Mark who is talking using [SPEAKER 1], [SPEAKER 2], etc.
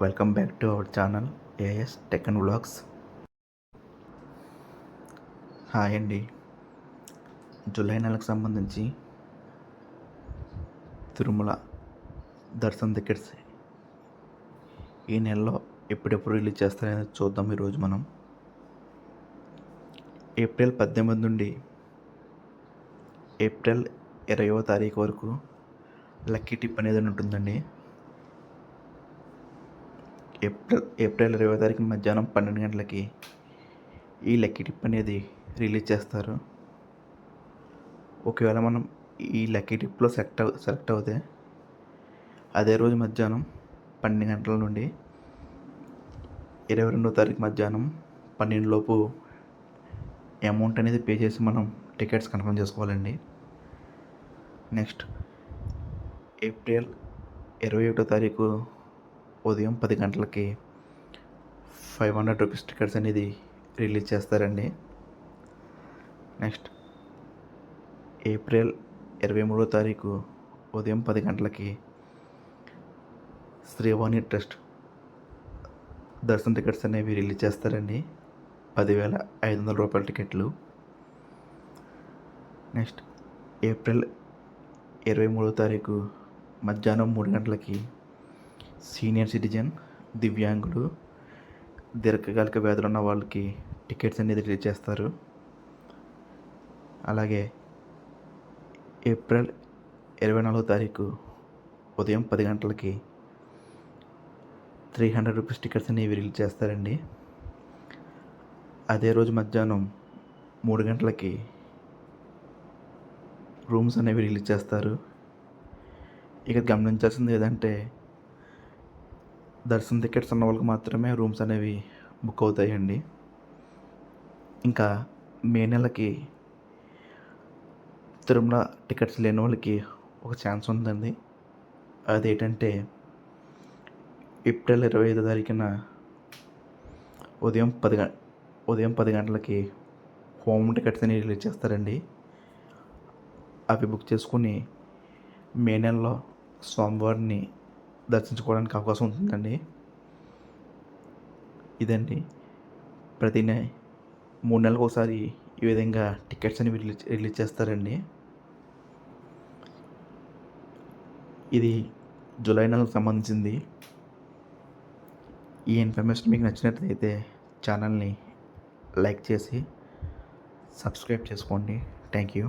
[SPEAKER 1] Welcome back to our channel AS tech and vlogs. Hi అండి. July నెలకు సంబంధించి తిరుమల దర్శనం టికెట్స్ ఈ నెలలో ఎప్పుడెప్పుడు రిలీజ్ చేస్తారనేది చూద్దాం. ఈరోజు మనం ఏప్రిల్ 18 నుండి ఏప్రిల్ 20వ తారీఖు వరకు లక్కీ టిప్ అనేది ఉంటుందండి. ఏప్రిల్ 20వ తారీఖు మధ్యాహ్నం 12 గంటలకి ఈ లక్కీ టిప్ అనేది రిలీజ్ చేస్తారు. ఒకవేళ మనం ఈ లక్కీ టిప్లో సెలెక్ట్ అవుతే అదే రోజు మధ్యాహ్నం 12 గంటల నుండి 22వ తారీఖు మధ్యాహ్నం 12 లోపు అమౌంట్ అనేది పే చేసి మనం టికెట్స్ కన్ఫర్మ్ చేసుకోవాలండి. నెక్స్ట్ ఏప్రిల్ 21వ తారీఖు ఉదయం 10 గంటలకి 500 రూపీస్ టికెట్స్ అనేది రిలీజ్ చేస్తారండి. నెక్స్ట్ ఏప్రిల్ 23వ తారీఖు ఉదయం 10 గంటలకి శ్రీవాణి ట్రస్ట్ దర్శన టికెట్స్ అనేవి రిలీజ్ చేస్తారండి. 10,500 రూపాయల టికెట్లు. నెక్స్ట్ ఏప్రిల్ 23వ తారీఖు మధ్యాహ్నం 3 గంటలకి సీనియర్ సిటిజన్, దివ్యాంగులు, దీర్ఘకాలిక వ్యాధులు ఉన్న వాళ్ళకి టికెట్స్ అనేది రిలీజ్ చేస్తారు. అలాగే ఏప్రిల్ 24వ తారీఖు ఉదయం 10 గంటలకి 300 రూపీస్ టికెట్స్ అనేవి రిలీజ్ చేస్తారండి. అదే రోజు మధ్యాహ్నం 3 గంటలకి రూమ్స్ అనేవి రిలీజ్ చేస్తారు. ఇక గమనించాల్సింది ఏదంటే దర్శనం టికెట్స్ ఉన్న వాళ్ళకి మాత్రమే రూమ్స్ అనేవి బుక్ అవుతాయండి. ఇంకా మే నెలకి తిరుమల టికెట్స్ లేని వాళ్ళకి ఒక ఛాన్స్ ఉందండి. అదేంటంటే ఏప్రిల్ 25వ తారీఖున ఉదయం 10 గంటలకి హోమ్ టికెట్స్ అనేవి రిలీజ్ చేస్తారండి. అవి బుక్ చేసుకుని మే నెలలో సోమవారిని దర్శించుకోవడానికి అవకాశం ఉంటుందండి. ఇదండి, ప్రతి 3 నెలలకు ఒకసారి ఈ విధంగా టికెట్స్ అనేవి రిలీజ్ చేస్తారండి. ఇది జూలై నెలకు సంబంధించింది. ఈ ఇన్ఫర్మేషన్ మీకు నచ్చినట్లయితే ఛానల్ని లైక్ చేసి సబ్స్క్రైబ్ చేసుకోండి. Thank you.